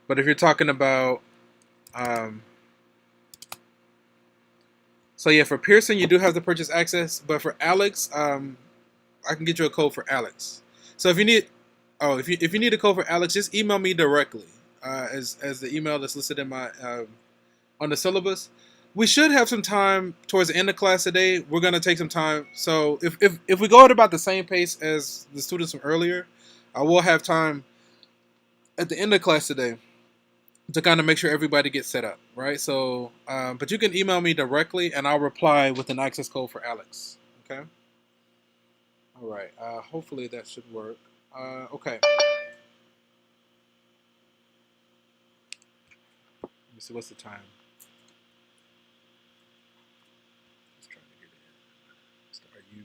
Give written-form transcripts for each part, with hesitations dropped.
But if you're talking about, um, so yeah, for Pearson, you do have the purchase access, but for Alex, I can get you a code for Alex. So if you need, oh, if you need a code for Alex, just email me directly, as the email that's listed in my on the syllabus. We should have some time towards the end of class today. We're gonna take some time. So if we go at about the same pace as the students from earlier, I will have time at the end of class today to kind of make sure everybody gets set up, right? So, but you can email me directly, and I'll reply with an access code for Alex. Okay. All right. Hopefully that should work. Okay. Let me see. What's the time? Just trying to get in. Start you.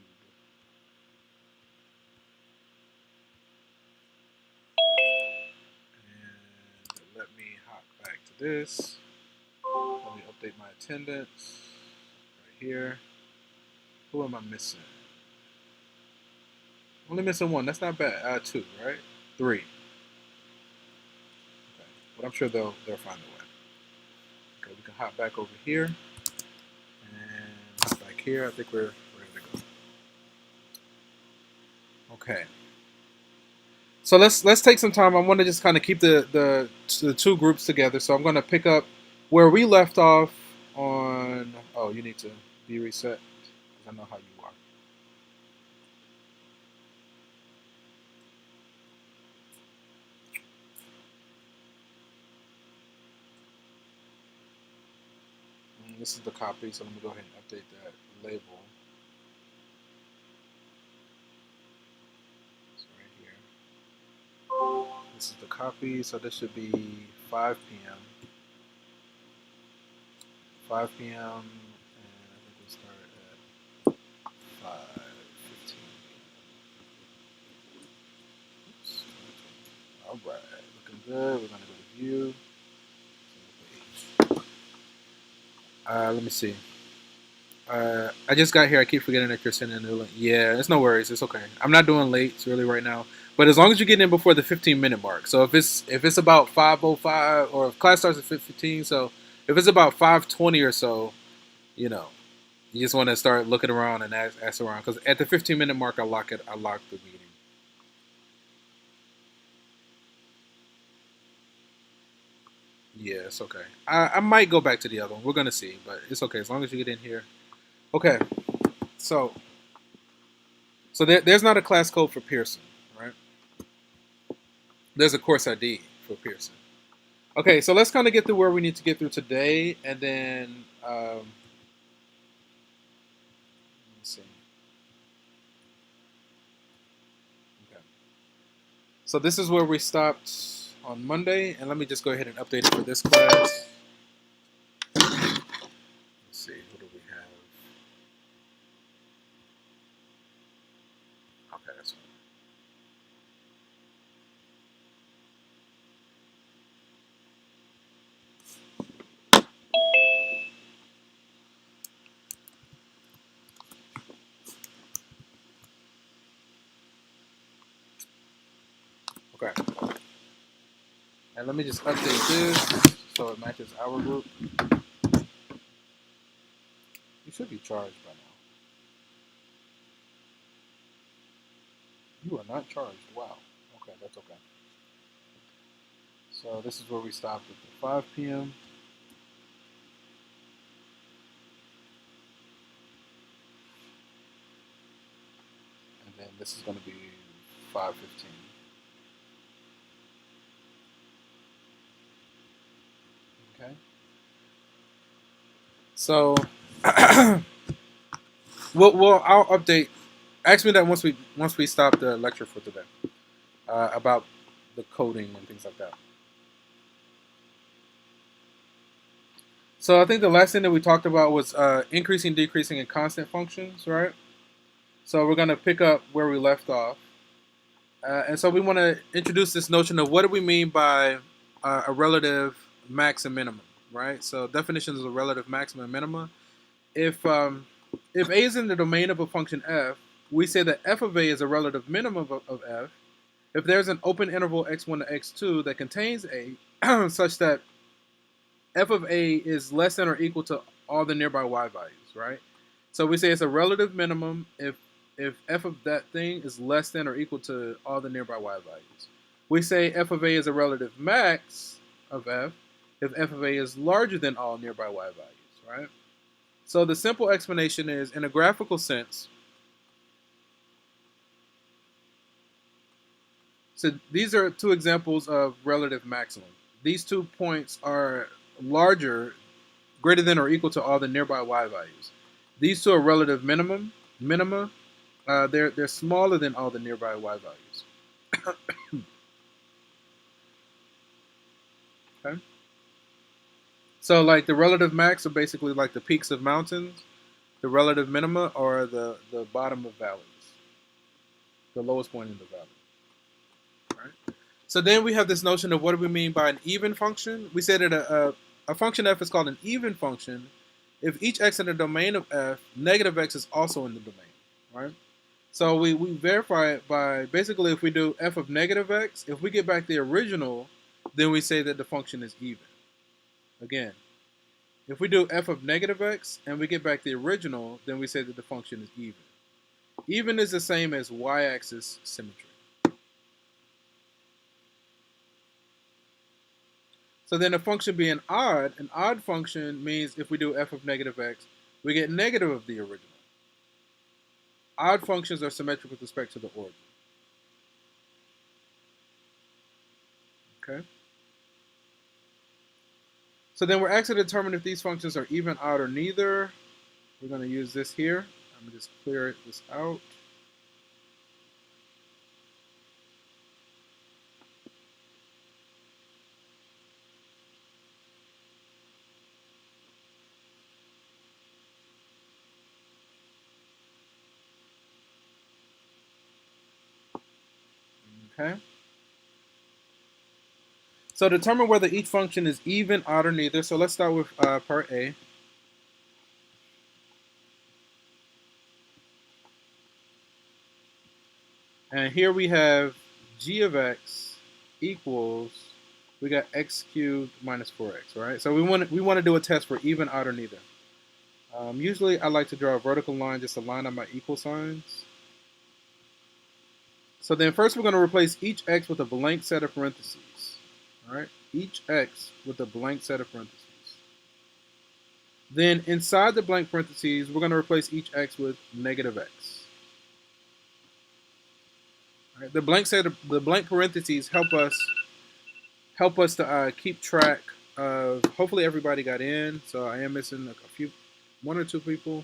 And let me hop back to this. Let me update my attendance right here. Who am I missing? Only missing one. That's not bad. Two, right? Three. Okay. But I'm sure they'll find a way. Okay, we can hop back over here and hop back here. I think we're ready to go. Okay. So let's take some time. I want to just kind of keep the two groups together. So I'm going to pick up where we left off on. Oh, you need to be reset because I know how you are. And this is the copy. So let me go ahead and update that label. It's right here. This is the copy. So this should be 5 p.m. 5 p.m. and I think we start at 5:15. Oops. All right, looking good. We're gonna go to view. Let me see. I just got here. I keep forgetting that you're sending a new link. Yeah, it's no worries. It's okay. I'm not doing late. It's really right now. But as long as you get in before the 15-minute mark. So if it's about 5:05 or if class starts at 15, so if it's about 5:20 or so, you know, you just want to start looking around and ask around because at the 15-minute mark, I lock it. I lock the meeting. Yeah, it's okay. I might go back to the other one. We're gonna see, but it's okay as long as you get in here. Okay, so there's not a class code for Pearson, right? There's a course ID for Pearson. Okay, so let's kind of get through where we need to get through today, and then let's see. Okay, so this is where we stopped on Monday, and let me just go ahead and update it for this class. Let's see, what do we have? Okay, that's fine. Okay, and let me just update this so it matches our group. You should be charged by now. You are not charged. Wow. Okay, that's okay. So this is where we stopped at the 5 p.m. And then this is going to be 5:15. Okay. So, I'll update. Ask me that once we stop the lecture for today about the coding and things like that. So I think the last thing that we talked about was increasing, decreasing, and constant functions, right? So we're going to pick up where we left off. And so we want to introduce this notion of what do we mean by a relative max and minimum, right? So definitions of a relative maximum and minima. If a is in the domain of a function f, we say that f of a is a relative minimum of f. If there's an open interval x1 to x2 that contains a, such that f of a is less than or equal to all the nearby y values, right? So we say it's a relative minimum if f of that thing is less than or equal to all the nearby y values. We say f of a is a relative max of f if f of a is larger than all nearby y values, right? So the simple explanation is, in a graphical sense, so these are two examples of relative maximum. These 2 points are larger, greater than or equal to all the nearby y values. These two are relative minima. They're smaller than all the nearby y values. Okay. So like the relative max are basically like the peaks of mountains. The relative minima are the bottom of valleys, the lowest point in the valley. Right. So then we have this notion of what do we mean by an even function? We said that a function f is called an even function if each x in the domain of f, negative x is also in the domain, right? So we verify it by basically if we do f of negative x, if we get back the original, then we say that the function is even. Again, if we do f of negative x and we get back the original, then we say that the function is even. Even is the same as y-axis symmetry. So then a function being odd, an odd function means if we do f of negative x, we get negative of the original. Odd functions are symmetric with respect to the origin. Okay. So then we're asked to determine if these functions are even, odd, or neither. We're going to use this here. I'm going to just clear this out. Okay. So determine whether each function is even, odd, or neither. So let's start with part A. And here we have g of x equals, we got x cubed minus 4x, right? So we want to do a test for even, odd, or neither. Usually I like to draw a vertical line just to line up my equal signs. So then first we're going to replace each x with a blank set of parentheses. All right, each x with a blank set of parentheses. Then inside the blank parentheses, we're going to replace each x with negative x. All right, the blank parentheses help us to keep track of. Hopefully everybody got in. So I am missing one or two people.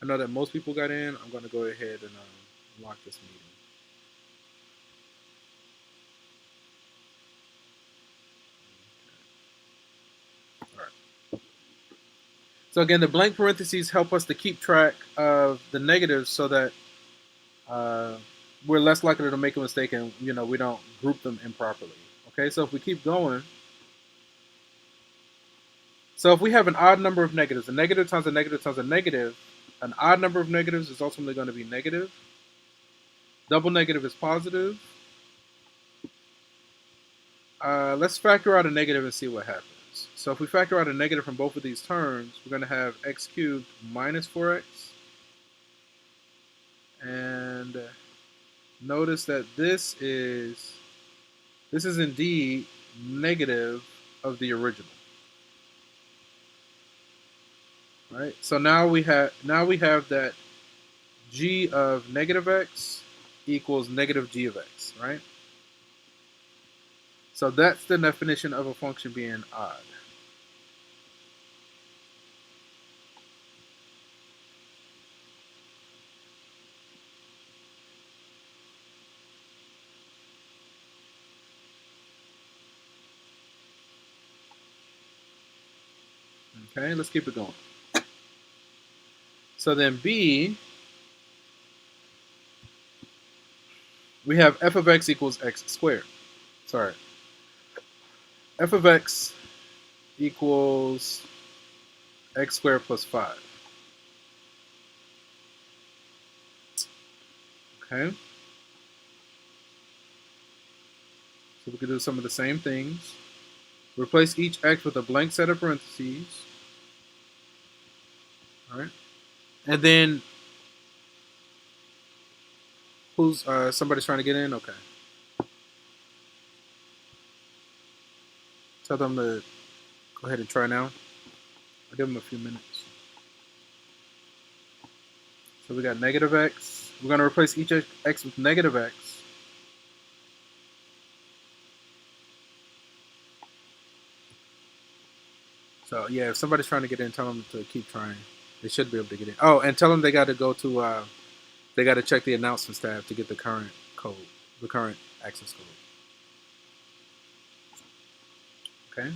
I know that most people got in. I'm going to go ahead and lock this meeting. So again, the blank parentheses help us to keep track of the negatives so that we're less likely to make a mistake and we don't group them improperly. Okay, so if we keep going, so if we have an odd number of negatives, a negative times a negative times a negative, an odd number of negatives is ultimately going to be negative. Double negative is positive. Let's factor out a negative and see what happens. So if we factor out a negative from both of these terms, we're going to have x cubed minus 4x. And notice that this is indeed negative of the original. Right? So now we have that g of negative x equals negative g of x, right? So that's the definition of a function being odd. Okay, let's keep it going. So then b, we have f of x equals x squared. Sorry. F of x equals x squared plus 5. Okay. So we could do some of the same things. Replace each x with a blank set of parentheses. All right. And then who's somebody's trying to get in? Okay. Tell them to go ahead and try now. I'll give them a few minutes. So we got negative x. We're going to replace each x with negative x. So yeah, if somebody's trying to get in, tell them to keep trying. They should be able to get in. Oh, and tell them they got to go to, they got to check the announcements tab to get the current code, the current access code. Okay.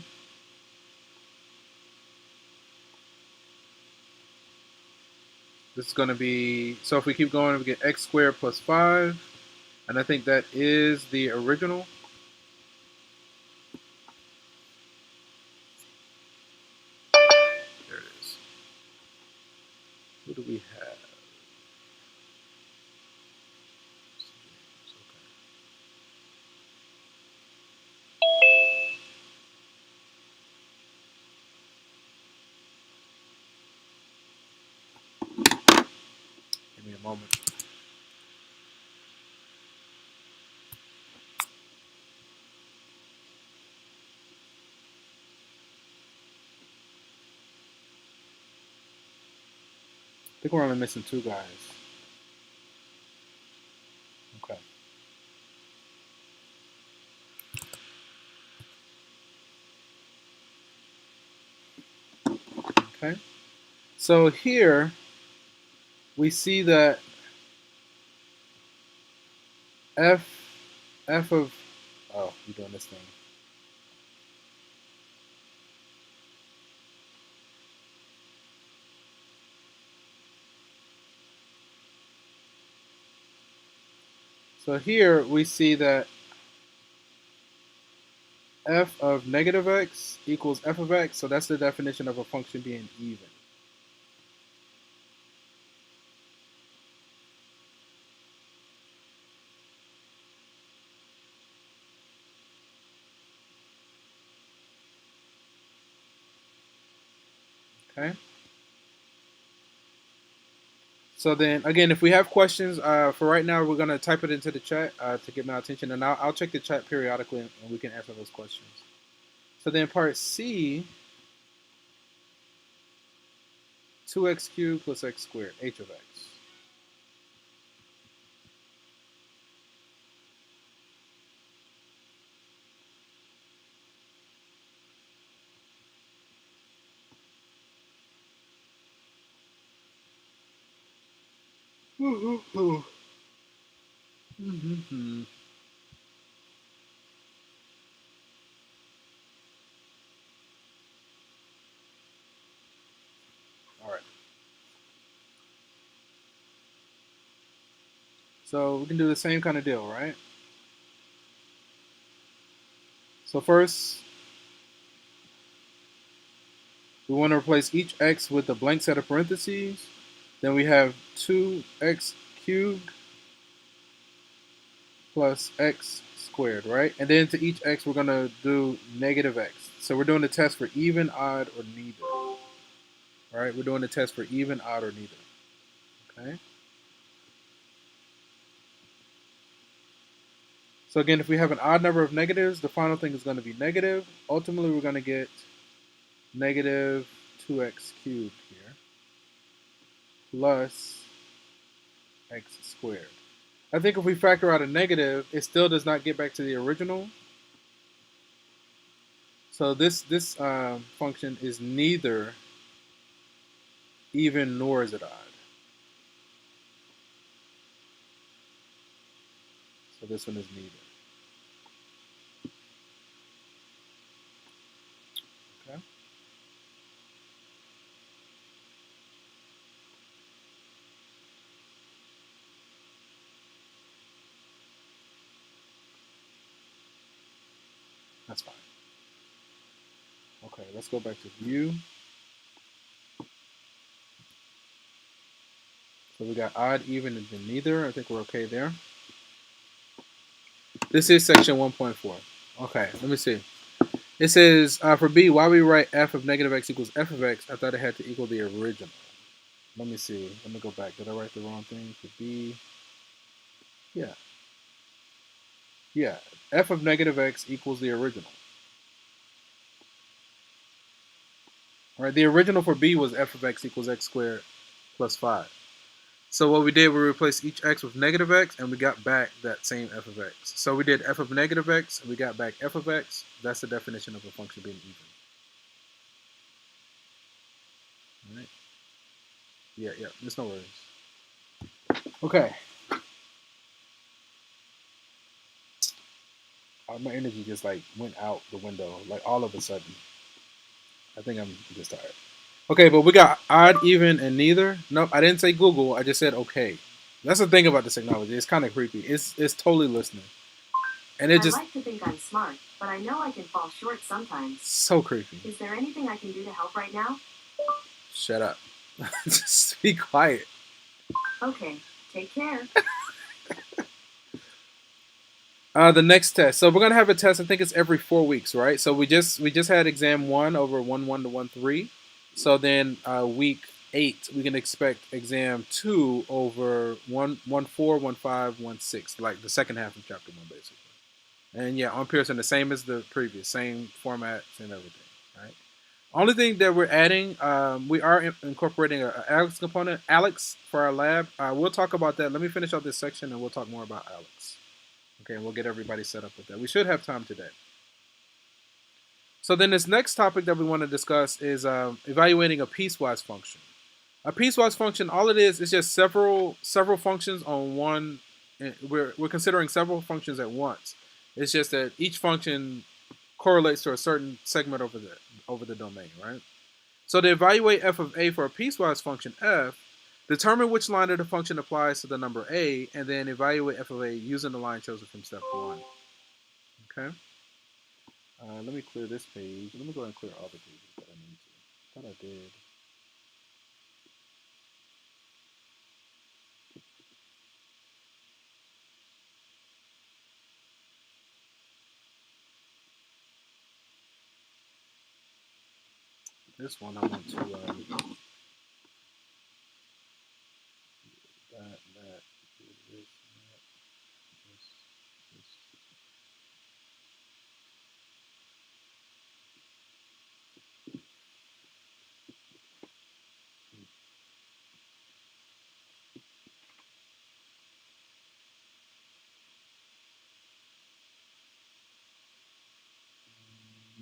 This is going to be, so if we keep going, we get x squared plus 5. And I think that is the original. There it is. Who do we have? Give me a moment. I think we're only missing 2 guys. Okay. Okay. So here we see that f of, oh, you're doing this thing. So here we see that f of negative x equals f of x. So that's the definition of a function being even. Okay. So then, again, if we have questions, for right now, we're going to type it into the chat to get my attention. And I'll check the chat periodically, and we can answer those questions. So then part C, 2x cubed plus x squared, h of x. All right. So we can do the same kind of deal, right? So first, we want to replace each x with a blank set of parentheses. Then we have 2x cubed plus x squared, right? And then to each x, we're going to do negative x. So we're doing the test for even, odd, or neither. All right, we're doing the test for even, odd, or neither. Okay. So again, if we have an odd number of negatives, the final thing is going to be negative. Ultimately, we're going to get negative 2x cubed here plus x squared. I think if we factor out a negative, it still does not get back to the original. So this function is neither even nor is it odd. So this one is neither. Okay. That's fine. Okay, let's go back to view. So we got odd, even, and then neither. I think we're okay there. This is section 1.4. Okay, let me see. It says for B, why we write f of negative x equals f of x? I thought it had to equal the original. Let me see. Let me go back. Did I write the wrong thing for B? Yeah. Yeah. F of negative x equals the original. All right. The original for B was f of x equals x squared plus 5. So what we did, we replaced each x with negative x, and we got back that same f of x. So we did f of negative x, and we got back f of x. That's the definition of a function being even. All right. Yeah. There's no worries. Okay. My energy just like went out the window, like all of a sudden. I think I'm just tired. Okay, but we got odd, even, and neither. Nope, I didn't say Google. I just said okay. That's the thing about this technology. It's kind of creepy. It's totally listening, and it I just like to think I'm smart, but I know I can fall short sometimes. so creepy. Is there anything I can do to help right now? Shut up. Just be quiet. Okay, take care. The next test. So we're gonna have a test. I think it's every 4 weeks, right? So we just had exam 1 over 1-1 to 1-3. So then week 8 we can expect exam 2 over 1-4, 1-5, 1-6, like the second half of chapter 1 basically. And yeah, on Pearson the same as the previous, same formats and everything, right? Only thing that we're adding, we are incorporating a Alex component, Alex, for our lab. We'll talk about that. Let me finish up this section and we'll talk more about Alex. Okay, and we'll get everybody set up with that. We should have time today. So then this next topic that we want to discuss is evaluating a piecewise function. A piecewise function, all it is just several functions on one. We're considering several functions at once. It's just that each function correlates to a certain segment over the domain, right? So to evaluate f of a for a piecewise function f, determine which line of the function applies to the number a, and then evaluate f of a using the line chosen from step 1. Okay. Let me clear this page. Let me go ahead and clear all the pages that I need to. I thought I did. This one I want to that, this, this.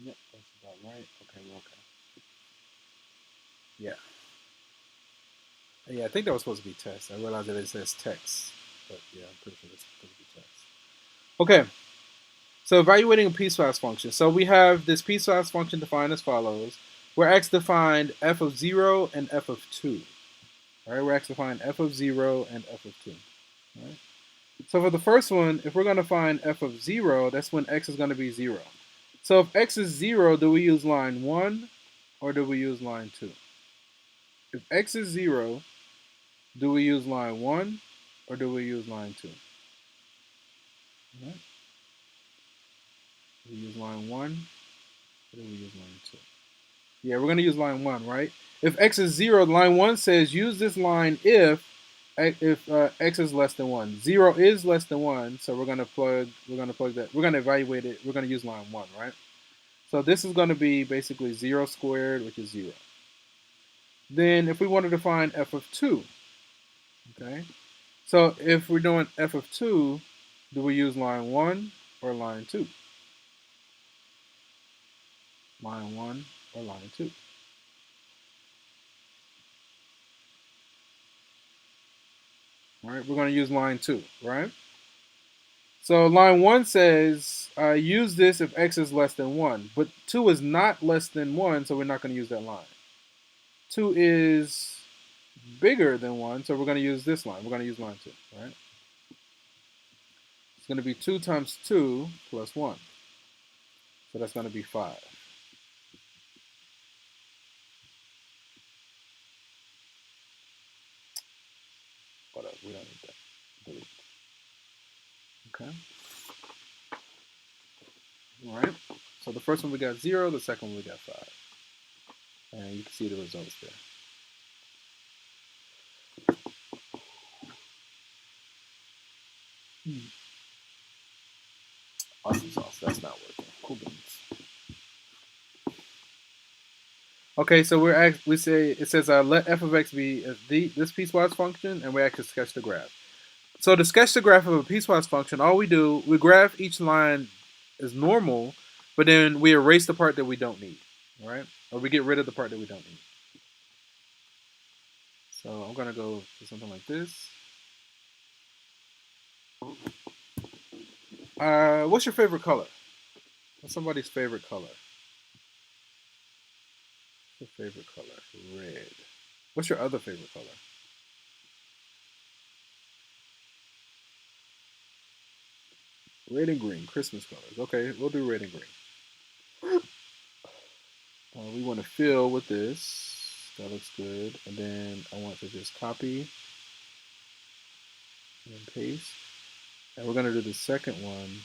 Yep, that's about right. Okay, well, okay. Yeah. Yeah, I think that was supposed to be text. I realized that it says text, but yeah, I'm pretty sure it's supposed to be text. Okay, so evaluating a piecewise function. So we have this piecewise function defined as follows, where x defined f of 0 and f of 2. All right, where x defined f of 0 and f of 2. All right. So for the first one, if we're going to find f of 0, that's when x is going to be 0. So if x is 0, do we use line 1 or do we use line 2? If x is 0, do we use line 1 or do we use line 2? Right. Do we use line 1 or do we use line 2? Yeah, we're going to use line 1, right? If x is 0, line 1 says use this line if x is less than 1. 0 is less than 1, so we're going to plug that. We're going to evaluate it. We're going to use line 1, right? So this is going to be basically 0 squared, which is 0. Then if we wanted to find f of 2, okay? So if we're doing f of 2, do we use line 1 or line 2? Line 1 or line 2? All right, we're going to use line 2, right? So line 1 says use this if x is less than 1, but 2 is not less than 1, so we're not going to use that line. 2 is bigger than 1, so we're going to use this line. We're going to use line 2, right? It's going to be 2 times 2 plus 1. So that's going to be 5. Whatever, we don't need that. Delete. Okay. All right. So the first one we got 0, the second one we got 5. And you can see the results there. Awesome sauce. That's not working. Cool beans. Okay, so we say it says let f of x be this piecewise function, and we actually sketch the graph. So to sketch the graph of a piecewise function, all we do, we graph each line as normal, but then we erase the part that we don't need, right? Or we get rid of the part that we don't need. So I'm gonna go to something like this. What's your favorite color? What's somebody's favorite color? What's your favorite color? Red. What's your other favorite color? Red and green, Christmas colors. Okay, we'll do red and green. We want to fill with this. That looks good. And then I want to just copy and paste. And we're going to do the second one.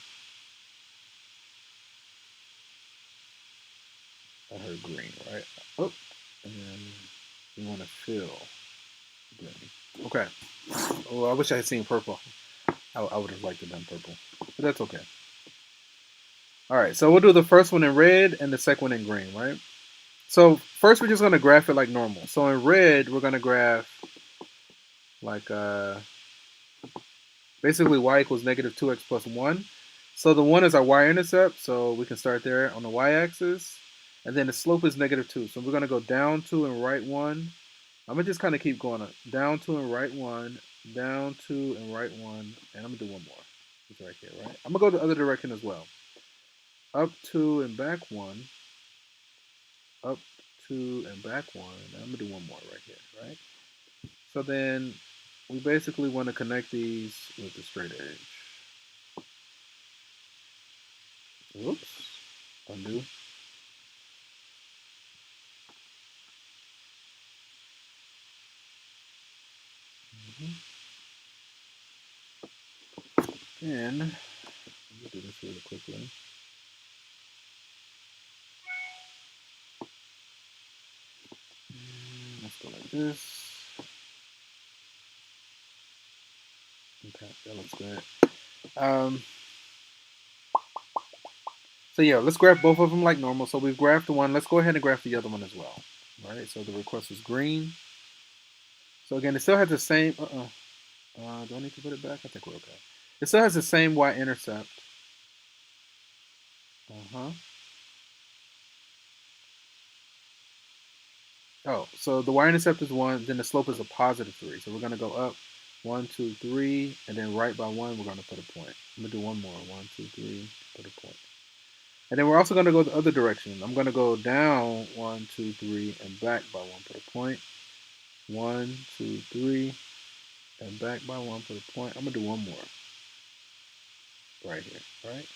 I heard green, right? Oh, and then we want to fill green. Okay. Oh, I wish I had seen purple. I would have liked it done purple, but that's okay. All right, so we'll do the first one in red and the second one in green, right? So first we're just going to graph it like normal. So in red, we're going to graph like basically y equals negative 2x plus 1. So the 1 is our y-intercept, so we can start there on the y-axis. And then the slope is negative 2. So we're going to go down 2 and right 1. I'm going to just kind of keep going up. Down 2 and right 1. Down 2 and right 1. And I'm going to do one more. It's right here, right? I'm going to go the other direction as well. Up 2 and back 1. Up 2 and back 1. And I'm going to do one more right here, right? So then we basically want to connect these with the straight edge. Whoops. Undo. And let me do this really quickly. Let's go like this. Okay, that looks good. So yeah, let's graph both of them like normal. So we've graphed the one. Let's go ahead and graph the other one as well. All right, so the request was green. So again, it still has the same. Do I need to put it back? I think we're okay. It still has the same y-intercept. Oh, so the y-intercept is 1, then the slope is a positive 3. So we're going to go up 1, 2, 3, and then right by 1, we're going to put a point. I'm going to do one more. 1, 2, 3, put a point. And then we're also going to go the other direction. I'm going to go down 1, 2, 3, and back by 1, put a point. 1, 2, 3, and back by 1, put a point. I'm going to do one more right here, right?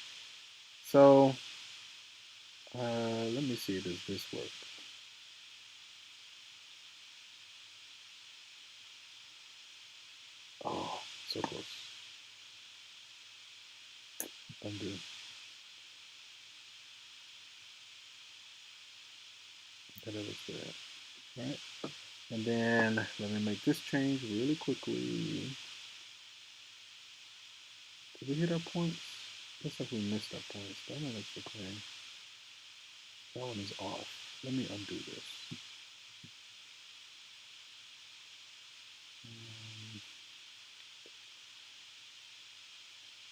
So let me see, does this work? Oh, so close. Undo. That looks good, right? And then let me make this change really quickly. Did we hit our points? Looks like we missed our points. That one looks okay. That one is off. Let me undo this.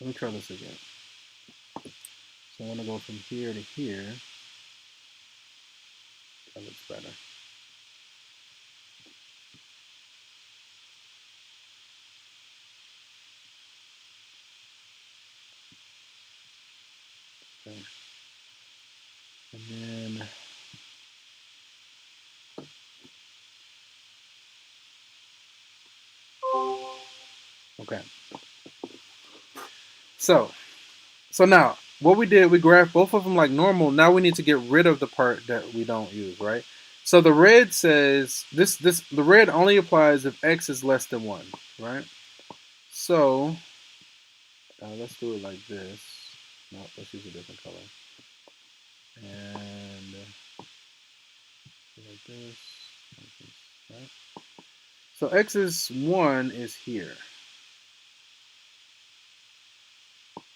Let me try this again. So I want to go from here to here. That looks better. Okay. And then okay. So now what we did, we graphed both of them like normal. Now we need to get rid of the part that we don't use, right? So the red says the red only applies if x is less than 1, right? So let's do it like this. No, let's use a different color. this, right? So x's 1 is here,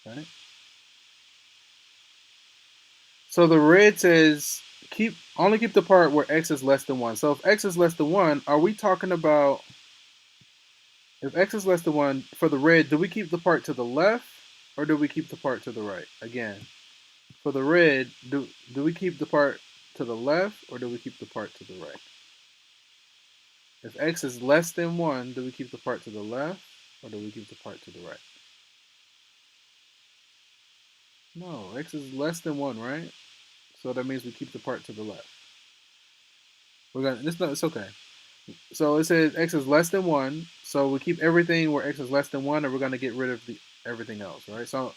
right? So the red says only keep the part where x is less than 1. So if x is less than 1, are we talking about, if x is less than 1, for the red, do we keep the part to the left or do we keep the part to the right? Again, for the red, do we keep the part to the left or do we keep the part to the right? If x is less than 1, do we keep the part to the left or do we keep the part to the right? No, x is less than 1, right? So that means we keep the part to the left. It's okay. So it says x is less than 1, so we keep everything where x is less than 1, and we're going to get rid of everything else, right? So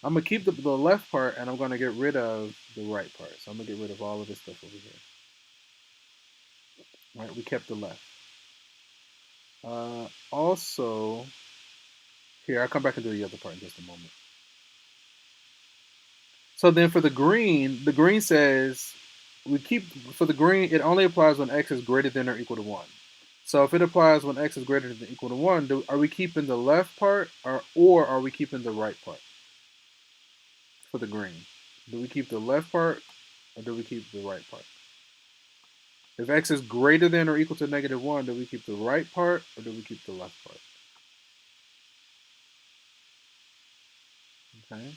I'm going to keep the left part, and I'm going to get rid of the right part. So I'm going to get rid of all of this stuff over here. All right, we kept the left. Also, here, I'll come back and do the other part in just a moment. So then for the green says we keep, for the green, it only applies when x is greater than or equal to 1. So if it applies when x is greater than or equal to 1, are we keeping the left part or are we keeping the right part for the green? Do we keep the left part or do we keep the right part? If x is greater than or equal to -1, do we keep the right part or do we keep the left part? Okay.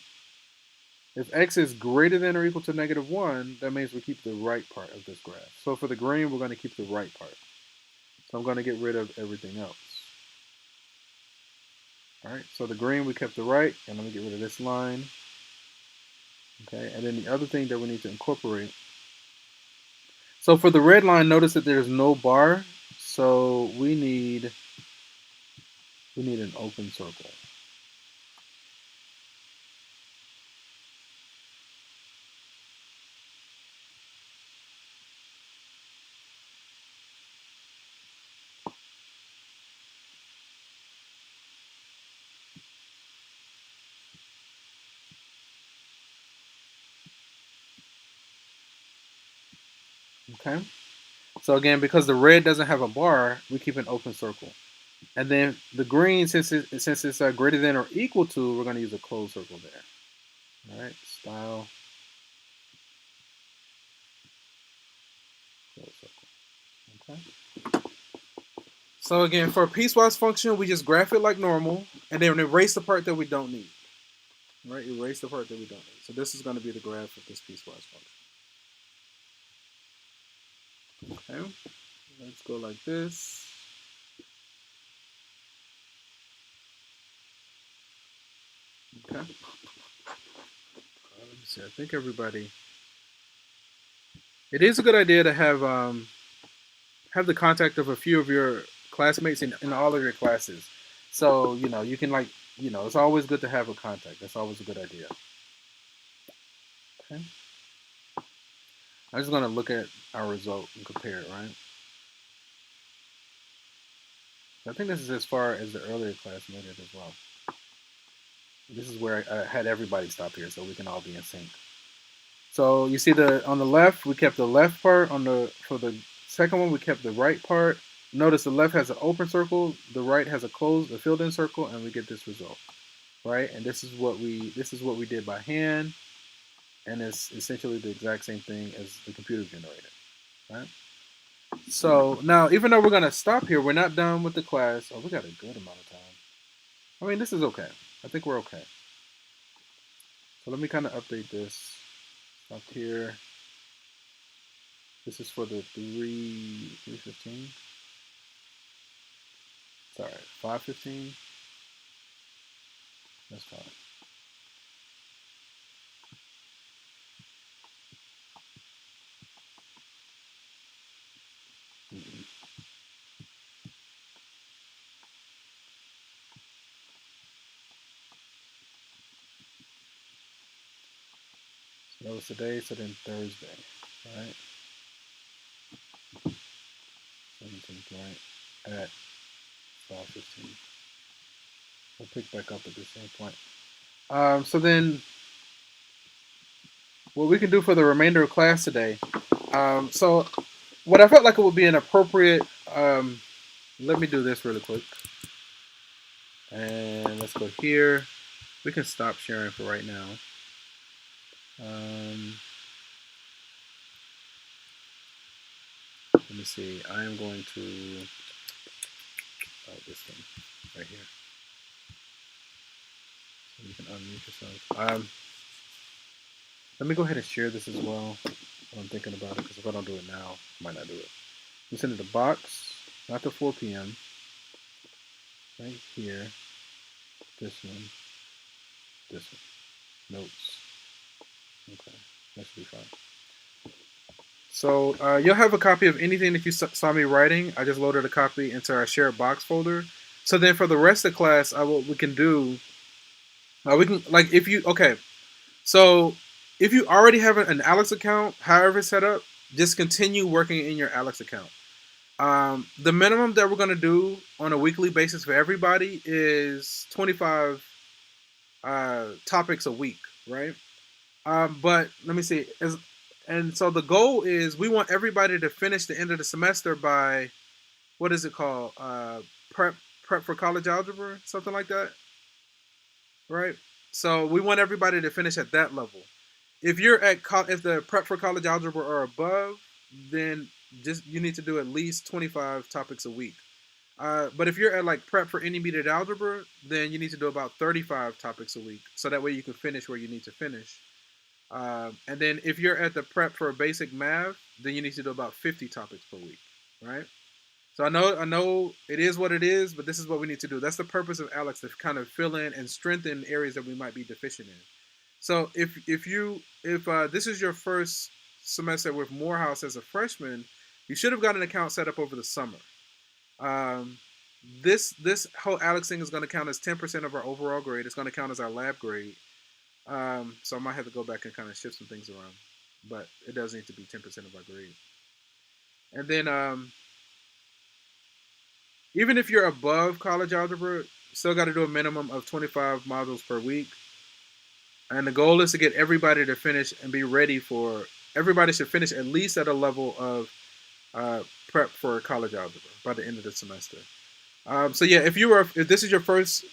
If x is greater than or equal to -1, that means we keep the right part of this graph. So for the green, we're going to keep the right part. So I'm going to get rid of everything else. All right, so the green, we kept the right, and let me get rid of this line. Okay, and then the other thing that we need to incorporate. So for the red line, notice that there's no bar, so we need an open circle. Okay, so again, because the red doesn't have a bar, we keep an open circle. And then the green, since it's greater than or equal to, we're going to use a closed circle there. All right, style, closed circle. Okay. So again, for a piecewise function, we just graph it like normal, and then erase the part that we don't need. Right, erase the part that we don't need. So this is going to be the graph of this piecewise function. Okay, let's go like this. Okay. Let me see. I think everybody. It is a good idea to have the contact of a few of your classmates in all of your classes. So you can it's always good to have a contact. That's always a good idea. Okay. I'm just gonna look at our result and compare it, right? I think this is as far as the earlier class made it as well. This is where I had everybody stop here so we can all be in sync. So you see on the left, we kept the left part. For the second one, we kept the right part. Notice the left has an open circle, the right has a filled-in circle, and we get this result, right? And this is what we did by hand, and it's essentially the exact same thing as the computer generated, right? So now, even though we're gonna stop here, we're not done with the class. Oh, we got a good amount of time. I mean, this is okay. I think we're okay. So let me kind of update this up here. This is for the 315. Sorry, 515. That's fine. So that was today, so then Thursday, right? 17th, right? At 5:15. We'll pick back up at the same point. So then, what we can do for the remainder of class today. So what I felt like it would be an appropriate. Let me do this really quick, and let's go here. We can stop sharing for right now. Um, let me see. I am going to this one right here. So you can unmute yourself. Let me go ahead and share this as well. I'm thinking about it because if I don't do it now, I might not do it. You send it to box, not to 4 p.m. Right here. This one. This one. Notes. Okay, that should be fine. So you'll have a copy of anything that you saw me writing. I just loaded a copy into our shared box folder. So then for the rest of the class, what we can do, we can like if you okay. So if you already have an Alex account, however it's set up, just continue working in your Alex account. The minimum that we're gonna do on a weekly basis for everybody is 25 topics a week, right? But let me see. And so the goal is we want everybody to finish the end of the semester by what is it called? Prep for college algebra, something like that, right? So we want everybody to finish at that level. If you're at if the prep for college algebra or above, then just you need to do at least 25 topics a week. But if you're at like prep for intermediate algebra, then you need to do about 35 topics a week, so that way you can finish where you need to finish. And then if you're at the prep for basic math, then you need to do about 50 topics per week, right? So I know it is what it is, but this is what we need to do. That's the purpose of Alex, to kind of fill in and strengthen areas that we might be deficient in. So if this is your first semester with Morehouse as a freshman, you should have got an account set up over the summer. This whole Alex thing is going to count as 10% of our overall grade. It's going to count as our lab grade. So I might have to go back and kind of shift some things around, but it does need to be 10% of our grade. And then even if you're above college algebra, you still got to do a minimum of 25 modules per week. And the goal is to get everybody to finish and be ready for. Everybody should finish at least at a level of prep for college algebra by the end of the semester. So yeah, if this is your first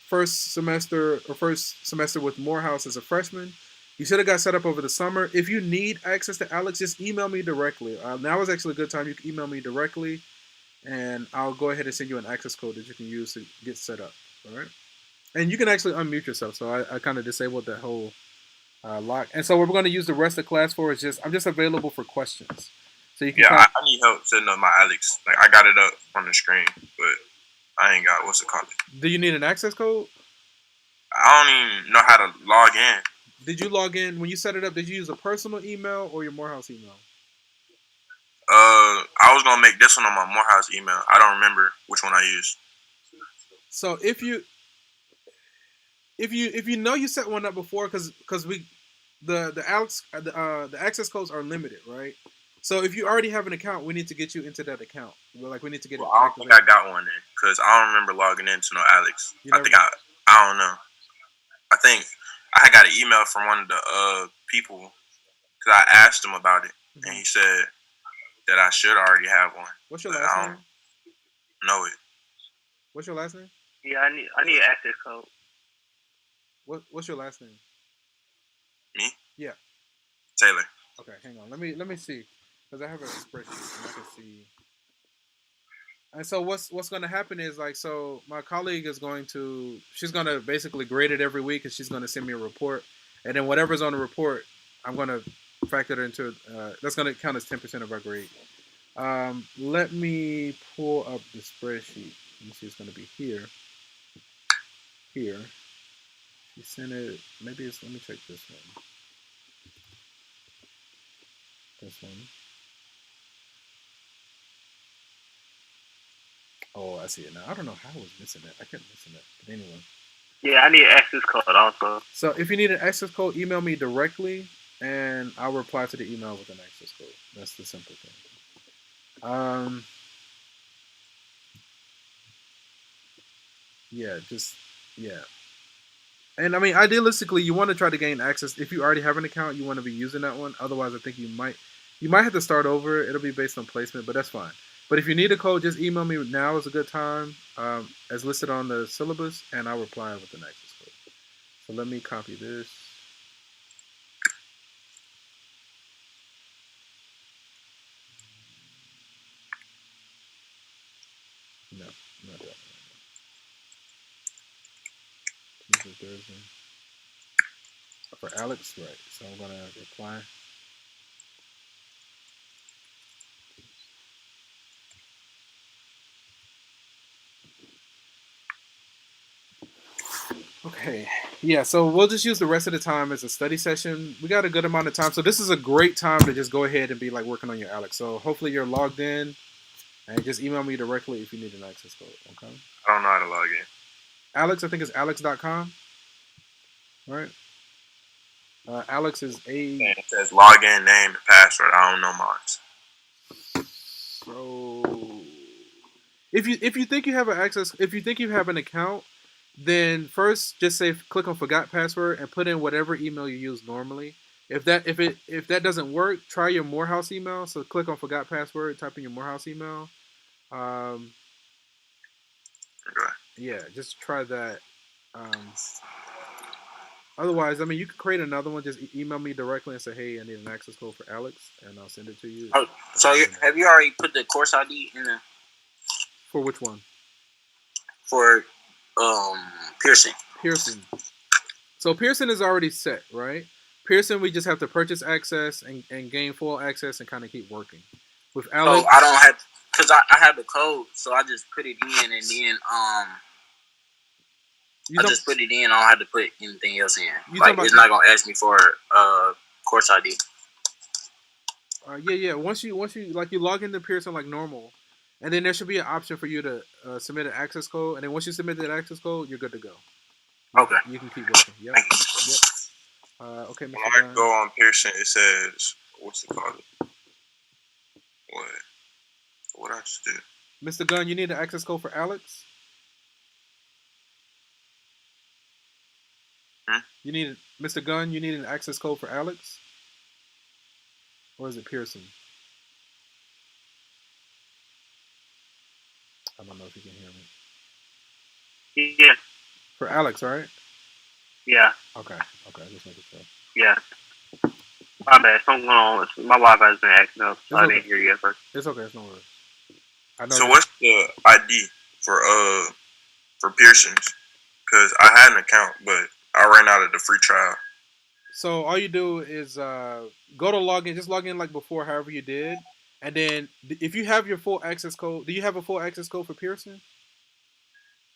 semester with Morehouse as a freshman, you should have got set up over the summer. If you need access to Alex, just email me directly. Now is actually a good time. You can email me directly, and I'll go ahead and send you an access code that you can use to get set up. All right, and you can actually unmute yourself. So I kind of disabled that whole lock. And so what we're going to use the rest of the class for is I'm just available for questions. So you can. Yeah, I need help setting up my Alex. Like I got it up on the screen, but I ain't got what's it called. Do you need an access code? I don't even know how to log in. Did you log in when you set it up? Did you use a personal email or your Morehouse email? I was gonna make this one on my Morehouse email. I don't remember which one I used. So if you know you set one up before, because the access codes are limited, right? So if you already have an account, we need to get you into that account. We need to get it. I don't think I got one then, because I don't remember logging into no Alex. I don't know. I think I got an email from one of the people, because I asked him about it, and he said that I should already have one. What's your last name? Know it. What's your last name? Yeah, I need an access code. What's your last name? Me? Yeah. Taylor. Okay, hang on. Let me see, because I have a spreadsheet and I can see. And so what's going to happen is, like, so my colleague is she's going to basically grade it every week, and she's going to send me a report, and then whatever's on the report, I'm going to factor it into. That's going to count as 10% of our grade. Let me pull up the spreadsheet. Let me see. It's going to be here. Here. She sent it. Maybe it's. Let me check this one. This one. Oh, I see it now. I don't know how I was missing it. I kept missing it. But anyway. Yeah, I need an access code also. So if you need an access code, email me directly, and I'll reply to the email with an access code. That's the simple thing. Yeah. And I mean, idealistically, you want to try to gain access. If you already have an account, you want to be using that one. Otherwise, I think you might You might have to start over. It'll be based on placement, but that's fine. But if you need a code, just email me now is a good time, as listed on the syllabus, and I'll reply with an access code. So let me copy this. No, not that one. Tuesday, Thursday. For Alex, right. So I'm gonna reply. Okay. Yeah, so we'll just use the rest of the time as a study session. We got a good amount of time. So this is a great time to just go ahead and be like working on your Alex. So hopefully you're logged in, and just email me directly if you need an access code. Okay. I don't know how to log in. Alex, I think it's alex.com. Right? Alex is a. And it says login name and password. I don't know mine. So if you think you have an access, if you think you have an account, then first just say click on forgot password and put in whatever email you use normally. If that doesn't work, try your Morehouse email. So click on forgot password, type in your Morehouse email. Okay. Yeah, just try that. Otherwise, I mean, you could create another one. Just email me directly and say, "Hey, I need an access code for Alex," and I'll send it to you. Oh, so have you already put the course ID in the? For which one? For Pearson. Pearson. So Pearson is already set, right? Pearson, we just have to purchase access and gain full access and kind of keep working. With Alex, so I don't have, because I have the code, so I just put it in, and then I just put it in. I don't have to put anything else in. Like, it's not gonna ask me for course ID. Yeah. Once you like, you log into Pearson like normal, and then there should be an option for you to submit an access code, and then once you submit that access code, you're good to go. Okay. You can keep working. Yep. Yep. Okay, Mr. When I go on Pearson, it says, what's it called? What I just did? Mr. Gunn, you need an access code for Alex? You need Mr. Gunn, you need an access code for Alex? Or is it Pearson? I don't know if you can hear me. Yeah. For Alex, right? Yeah. Okay, just make it sure. Yeah. My bad. Something going on. My Wi-Fi has been acting up, so I didn't hear you at first. It's okay. It's no worries. So what's the ID for Pearson's? Because I had an account, but I ran out of the free trial. So all you do is go to login. Just log in like before, however you did, and then if you have your full access code, do you have a full access code for Pearson?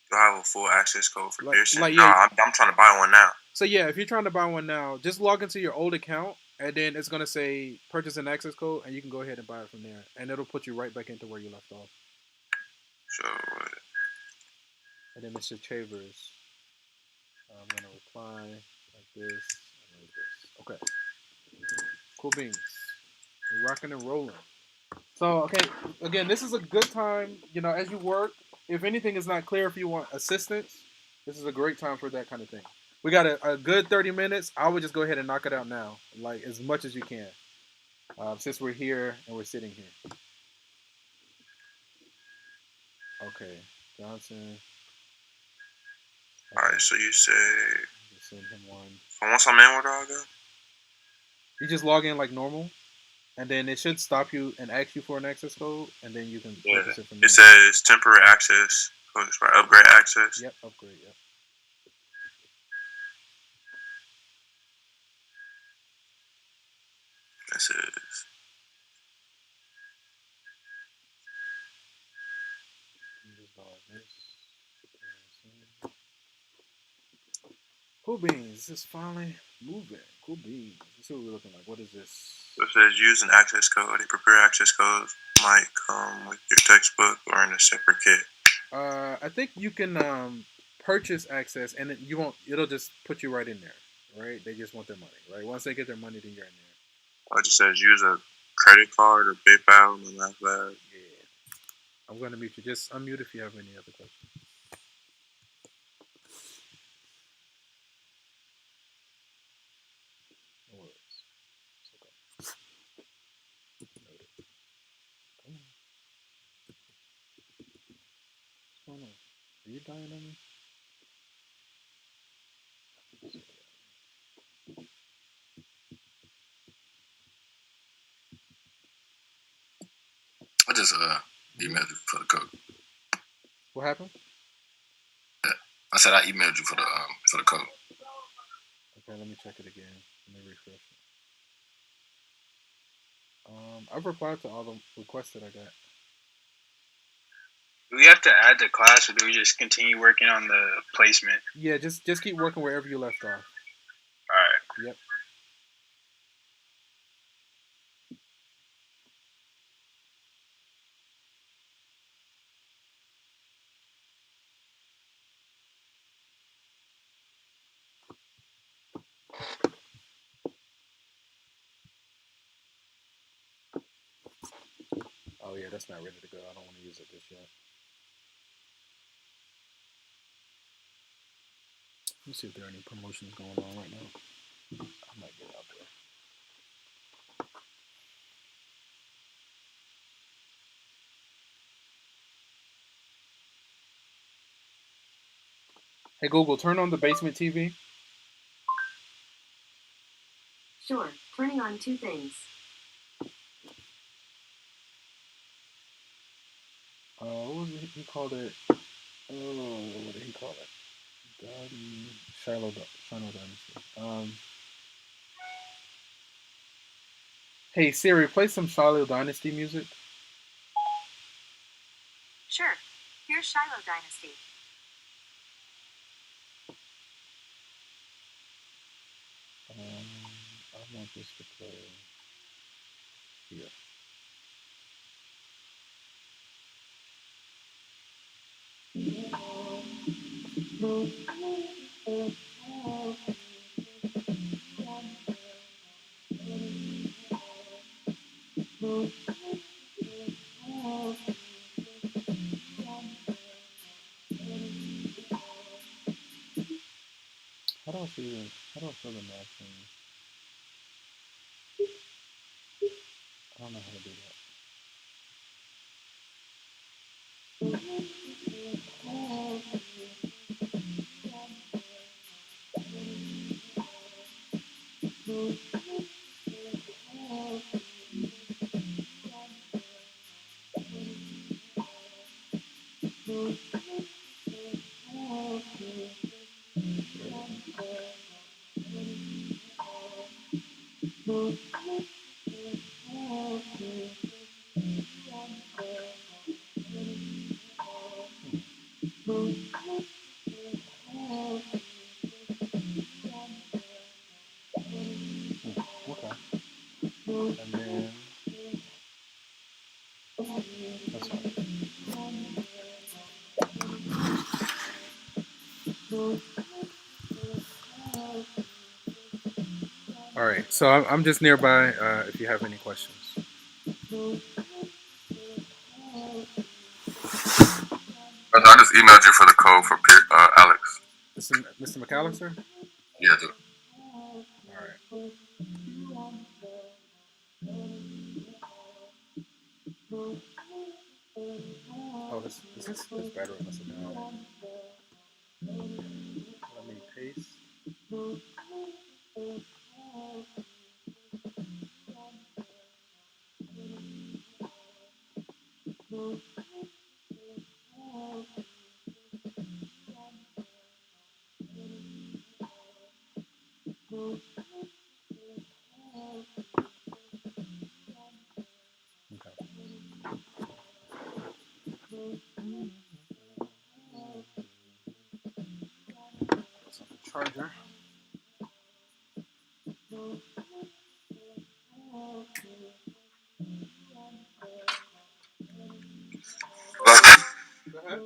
Do I have a full access code for Pearson? Yeah. Nah, I'm trying to buy one now. So yeah, if you're trying to buy one now, just log into your old account, and then it's gonna say purchase an access code, and you can go ahead and buy it from there, and it'll put you right back into where you left off. So. And then Mr. Chavers, I'm gonna reply like this. Okay. Cool beans. We're rocking and rolling. So, okay, again, this is a good time, as you work. If anything is not clear, if you want assistance, this is a great time for that kind of thing. We got a good 30 minutes. I would just go ahead and knock it out now, like as much as you can, since we're here and we're sitting here. Okay, Johnson. Okay. All right, so you say. Send him one. So once I'm in, where do I go? You just log in like normal, and then it should stop you and ask you for an access code, and then you can purchase it from there. It says temporary access, upgrade access. Yep, upgrade, yep. It says. Cool beans. This is finally moving. Cool beans. Let's see what we're looking like. What is this? It says use an access code. A prepared access code might come with your textbook or in a separate kit. I think you can purchase access, and it'll just put you right in there, right? They just want their money, right? Once they get their money, then you're in there. It just says use a credit card or PayPal. Yeah. I'm going to mute you. Just unmute if you have any other questions. you dying on me? I just emailed you for the code. What happened? Yeah. I said I emailed you for the code. Okay, let me check it again. Let me refresh it. I've replied to all the requests that I got. Do we have to add the class, or do we just continue working on the placement? Yeah, just keep working wherever you left off. All right. Yep. Oh yeah, that's not ready to go. I don't want to use it just yet. Let me see if there are any promotions going on right now. I might get out there. Hey Google, turn on the basement TV. Sure, turning on 2 things. What was it? He called it. What did he call it? Shiloh Dynasty. Hey Siri, play some Shiloh Dynasty music. Sure, here's Shiloh Dynasty. I want this to play here. How do I see this? How do I show the math thing? I don't know how to do that. Okay. And then that's fine. All right, so I'm just nearby. If you have any questions. I just emailed you for the code for Alex. Mr. McAllister? Yeah, dude. All right. Oh, this battery must have been on. Let me paste. Okay. It's on the charger. Go ahead.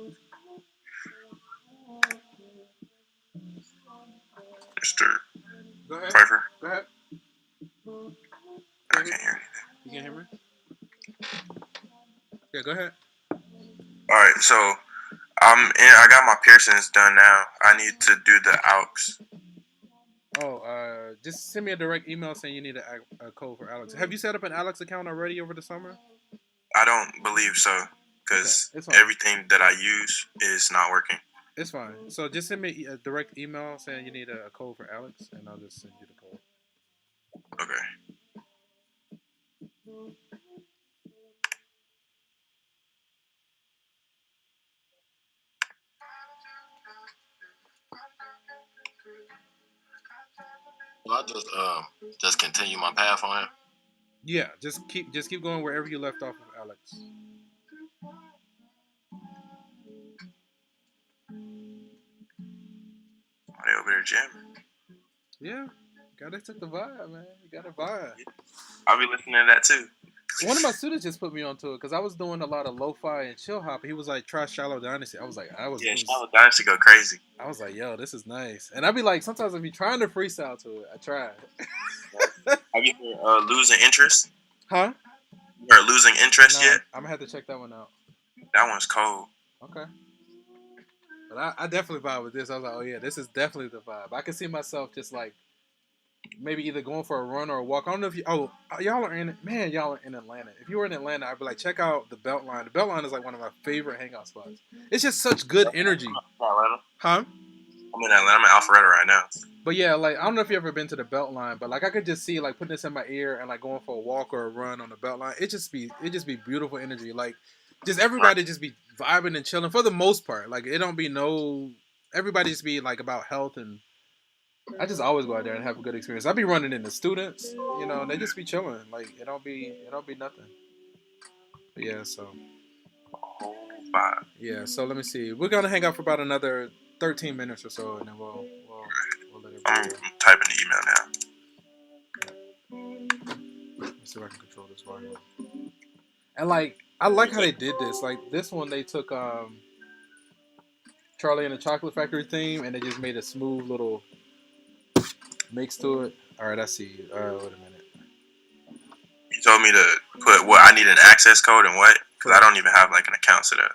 Mr. Go ahead. Pfeiffer. Go ahead. I can't hear anything. You can't hear me? Yeah, go ahead. All right, so I got my piercings done now. I need to do the ALPS. Oh, just send me a direct email saying you need a code for Alex. Have you set up an Alex account already over the summer? I don't believe so, because Okay, everything that I use is not working. It's fine. So just send me a direct email saying you need a code for Alex, and I'll just send you the code. Okay. Well, I just continue my path on it. Yeah, just keep going wherever you left off of Alex. Are they over there jamming? Yeah, gotta take the vibe, man. You gotta vibe. Yeah. I'll be listening to that too. One of my students just put me onto it because I was doing a lot of lo-fi and chill hop. He was like, "Try Shallow Dynasty." I was like, Yeah, Shallow Dynasty go crazy. I was like, "Yo, this is nice." And I'd be like, sometimes I'd be trying to freestyle to it. I tried. Have you heard Losing Interest? Huh? You heard Losing Interest yet? I'm gonna have to check that one out. That one's cold. Okay. But I definitely vibe with this. I was like, oh yeah, this is definitely the vibe. I can see myself just like maybe either going for a run or a walk. I don't know if y'all are in Atlanta. If you were in Atlanta, I'd be like, check out the Beltline. The Beltline is like one of my favorite hangout spots. It's just such good energy. Atlanta? Huh? I'm in Atlanta. I'm in Alpharetta right now. But yeah, like I don't know if you ever been to the Beltline, but like I could just see like putting this in my ear and like going for a walk or a run on the Beltline. It just be beautiful energy. Like just everybody just be vibing and chilling for the most part. Like it don't be everybody just be like about health, and I just always go out there and have a good experience. I be running into students, and they just be chilling. Like it don't be nothing. But yeah, so Vibe. yeah, so let me see. We're gonna hang out for about another 13 minutes or so, and then we'll let it I'm go. typing the email now. Let's see if I can control this volume. And like I like how they did this. Like this one, they took Charlie and the Chocolate Factory theme, and they just made a smooth little mix to it. All right, I see. Wait a minute. You told me to put what I need an access code and what, because I don't even have like an account set up.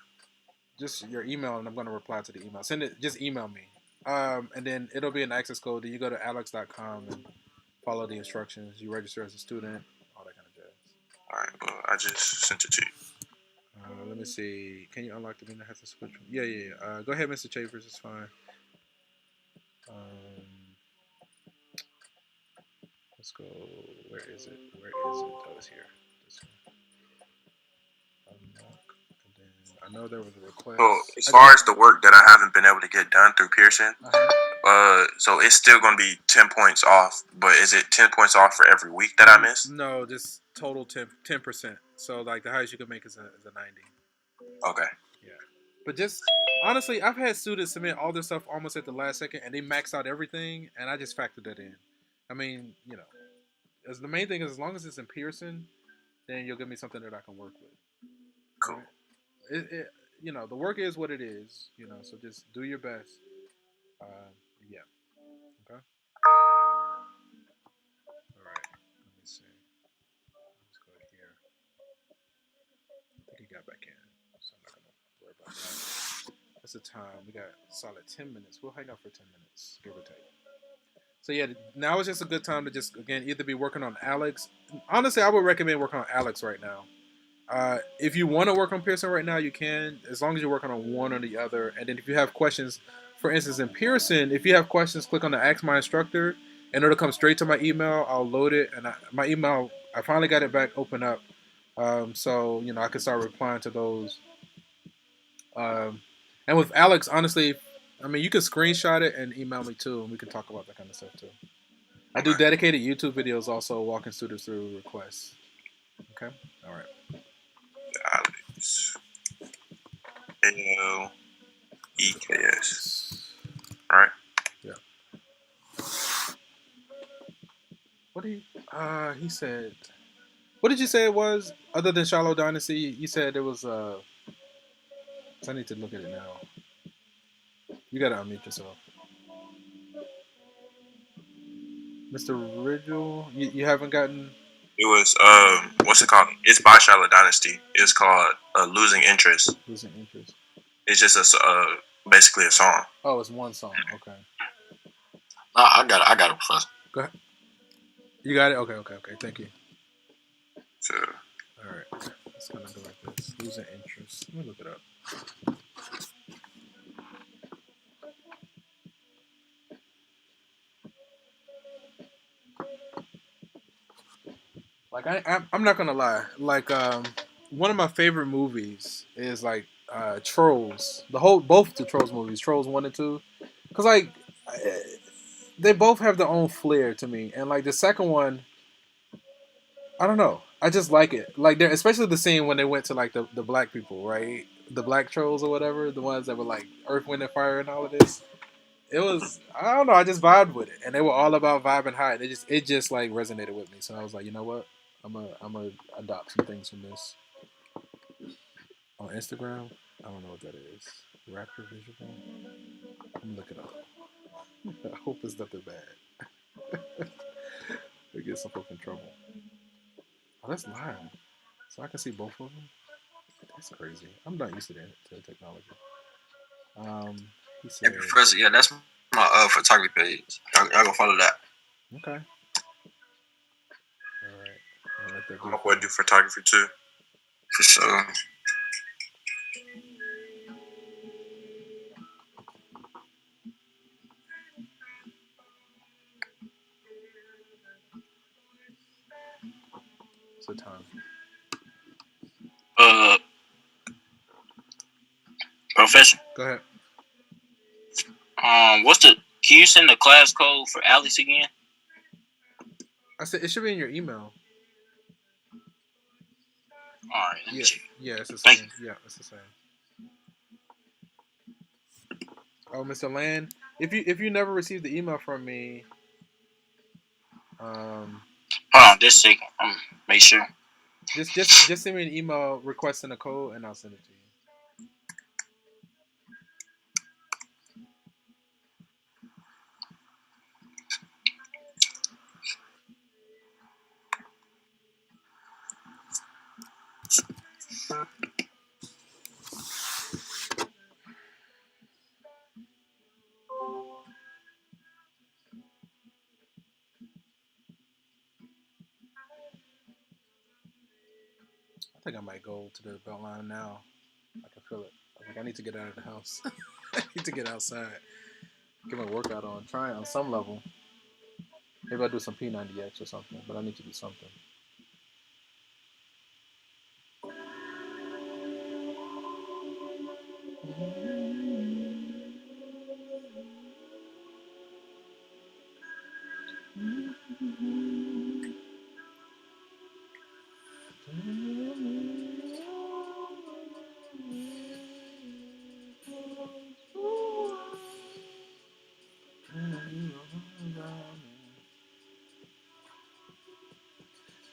Just your email, and I'm going to reply to the email. Send it. Just email me, and then it'll be an access code. Then you go to alex.com and follow the instructions. You register as a student, all that kind of jazz. All right, well, I just sent it to you. Let me see. Can you unlock the menu? Has to switch. Yeah. Go ahead, Mr. Chambers. It's fine. Let's go. Where is it? Oh, it's here. This one. Unlock. And then I know there was a request. So as far as the work that I haven't been able to get done through Pearson, so it's still going to be 10 points off. But is it 10 points off for every week that I miss? No, just total 10%. So like the highest you can make is a 90. Okay. Yeah. But just honestly, I've had students submit all their stuff almost at the last second, and they maxed out everything, and I just factored that in. I mean, as the main thing is as long as it's in Pearson, then you'll give me something that I can work with. Cool. Right? The work is what it is. So just do your best. Yeah. Okay. All right. Let me see. Let's go here. I think he got back in, so I'm not gonna worry about that. That's the time. We got solid 10 minutes. We'll hang out for 10 minutes, give or take. So yeah, now is just a good time to just again either be working on Alex. Honestly, I would recommend working on Alex right now. If you want to work on Pearson right now, you can, as long as you're working on one or the other. And then if you have questions, for instance, in Pearson, if you have questions, click on the Ask My Instructor, and it'll come straight to my email. I'll load it, and my email, I finally got it back open up, so I can start replying to those. And with Alex, honestly, I mean, you can screenshot it and email me too, and we can talk about that kind of stuff too. I do dedicated YouTube videos also, walking students through requests. Okay? All right. Alex. Aleeks. All right. Yeah. What did he said? What did you say it was? Other than Shallow Dynasty, you said it was I need to look at it now. You gotta unmute yourself. Mr. Ridgel, you haven't gotten... It was, what's it called? It's by Shallow Dynasty. It's called Losing Interest. Losing Interest. It's just basically a song. Oh, it's one song. Okay. I got it, Professor. Go ahead. You got it? Okay. Thank you. So, all right. It's gonna go like this. Losing Interest. Let me look it up. I'm not gonna lie. Like one of my favorite movies is like Trolls. Both the Trolls movies, Trolls 1 and 2, because like they both have their own flair to me, and like the second one, I don't know. I just like it. Like especially the scene when they went to like the black people, right? The black trolls or whatever, the ones that were like Earth, Wind, and Fire and all of this. It was, I don't know, I just vibed with it, and they were all about vibing high. It just like resonated with me. So I was like, you know what, I'm a adopt some things from this on Instagram. I don't know what that is. Raptor visual. I'm gonna look it up. I hope it's nothing bad. We get some folk in trouble. Oh, that's live, so I can see both of them. That's crazy. I'm not used to that to the technology. He said, Hey, Professor, yeah, that's my photography page. Y'all go follow that. okay. All right. I'll let that My boy do photography too. For sure. So time. Professor. Go ahead. Can you send the class code for Alex again? I said it should be in your email. All right, let me check. Yeah, it's the same. Yeah, it's the same. Oh, Mr. Land, if you never received the email from me, hold on, just a second. Make sure. Just send me an email requesting a code, and I'll send it to you. I think I might go to the belt line now. I can feel it. I need to get out of the house. I need to get outside. Get my workout on. Try it on some level. Maybe I'll do some P90X or something, but I need to do something.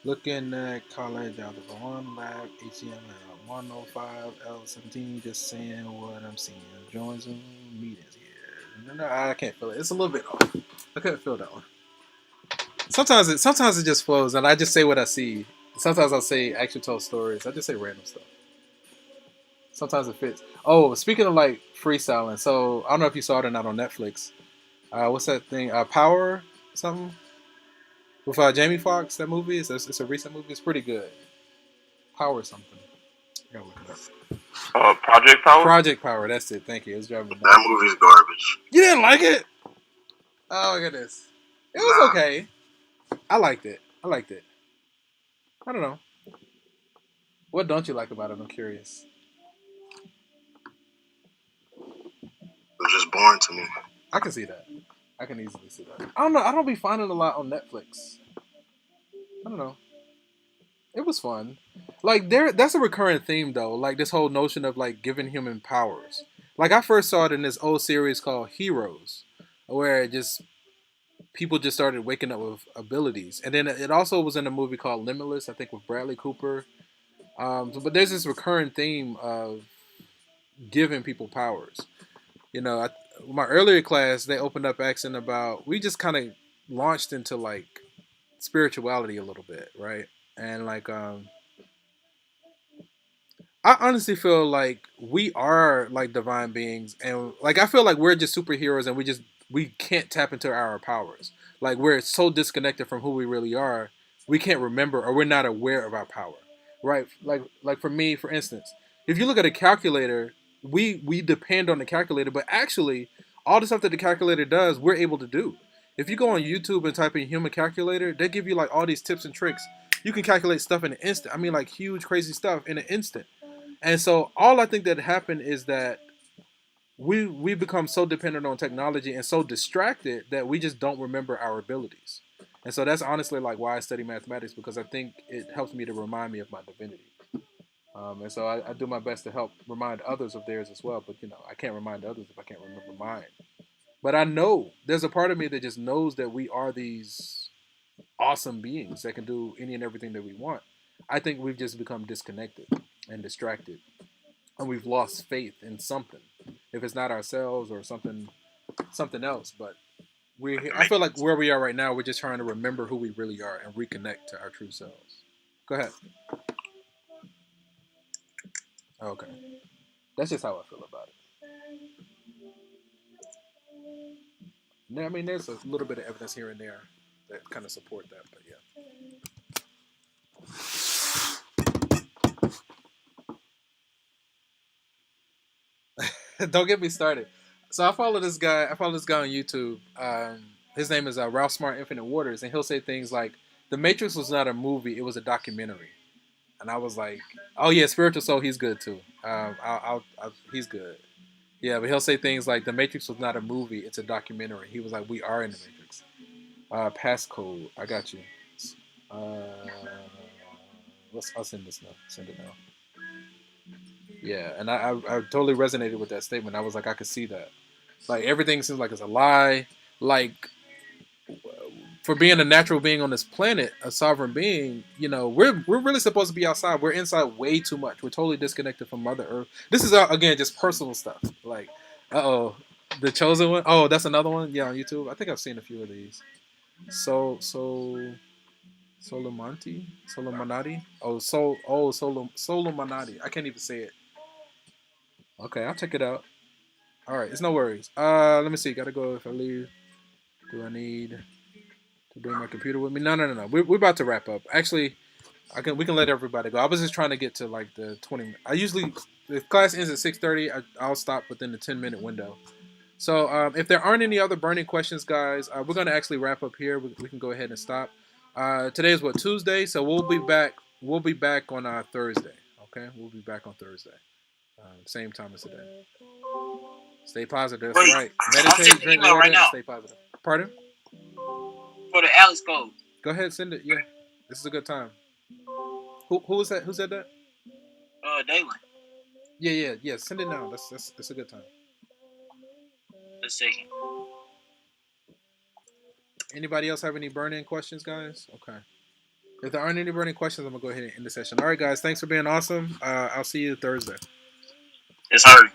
Looking at college algebra 1 lab HTML 105 L17. Just saying what I'm seeing. Join Zoom meetings here. No, I can't feel it. It's a little bit off. I couldn't feel that one. Sometimes it just flows, and I just say what I see. Sometimes I'll say actually tell stories. I just say random stuff. Sometimes it fits. Oh, speaking of like freestyling, so I don't know if you saw it or not on Netflix. What's that thing? Power something with Jamie Foxx. That movie it's a recent movie. It's pretty good. Power something. I gotta look it up. Project Power. Project Power. That's it. Thank you. It was driving me nuts. That movie's garbage. You didn't like it? Oh my goodness. It was okay. I liked it. I don't know. What don't you like about it? I'm curious. It was just boring to me. I can see that. I can easily see that. I don't know. I don't be finding a lot on Netflix. I don't know. It was fun. Like that's a recurring theme though. Like this whole notion of like giving human powers. Like I first saw it in this old series called Heroes, where people just started waking up with abilities, and then it also was in a movie called Limitless, I think, with Bradley Cooper. But there's this recurring theme of giving people powers. You know, my earlier class they opened up asking about. We just kind of launched into like spirituality a little bit, right? And like I honestly feel like we are like divine beings, and like I feel like we're just superheroes, and we can't tap into our powers. Like we're so disconnected from who we really are, we can't remember or we're not aware of our power, right? Like for me, for instance, if you look at a calculator, we depend on the calculator, but actually, all the stuff that the calculator does, we're able to do. If you go on YouTube and type in human calculator, they give you like all these tips and tricks you can calculate stuff in an instant. I mean, like huge, crazy stuff in an instant. And so all I think that happened is that we become so dependent on technology and so distracted that we just don't remember our abilities. And so that's honestly like why I study mathematics, because I think it helps me to remind me of my divinity. And so I do my best to help remind others of theirs as well. But, you know, I can't remind others if I can't remember mine. But I know there's a part of me that just knows that we are these awesome beings that can do any and everything that we want. I think we've just become disconnected and distracted. And we've lost faith in something. If it's not ourselves or something else. But I feel like where we are right now, we're just trying to remember who we really are and reconnect to our true selves. Go ahead. Okay. That's just how I feel about it. I mean, there's a little bit of evidence here and there that kind of support that, but yeah. Don't get me started. So I follow this guy on YouTube. His name is Ralph Smart Infinite Waters, and he'll say things like, "The Matrix was not a movie; it was a documentary." And I was like, "Oh yeah, Spiritual Soul, he's good too. He's good." Yeah, but he'll say things like, "The Matrix was not a movie; it's a documentary." He was like, "We are in the Matrix." Passcode, I got you. I'll send this now. Send it now. Yeah, and I totally resonated with that statement. I was like, I could see that. Like, everything seems like it's a lie. Like, for being a natural being on this planet, a sovereign being, you know, we're really supposed to be outside. We're inside way too much. We're totally disconnected from Mother Earth. This is, again, just personal stuff. Like, The Chosen One. Oh, that's another one? Yeah, on YouTube. I think I've seen a few of these. Solomonati? Solomonati. I can't even say it. Okay, I'll check it out. All right, it's no worries. Let me see. Gotta go. If I leave, do I need to bring my computer with me? No. We're about to wrap up. Actually, we can let everybody go. I was just trying to get to like the 20. I usually, if class ends at 6:30, I'll stop within the 10-minute window. So if there aren't any other burning questions, guys, we're gonna actually wrap up here. We can go ahead and stop. Today is what, Tuesday, so we'll be back. We'll be back on Thursday. Okay, we'll be back on Thursday, same time as today. Stay positive. That's right. Meditate, drink water, right now. Stay positive. Pardon? For the Alex code. Go ahead, send it. Yeah, this is a good time. Who was that? Who said that? Daylan. Yeah. Send it now. That's a good time. A second. Anybody else have any burning questions, guys? Okay. If there aren't any burning questions, I'm gonna go ahead and end the session. All right, guys. Thanks for being awesome. I'll see you Thursday. Yes, sir.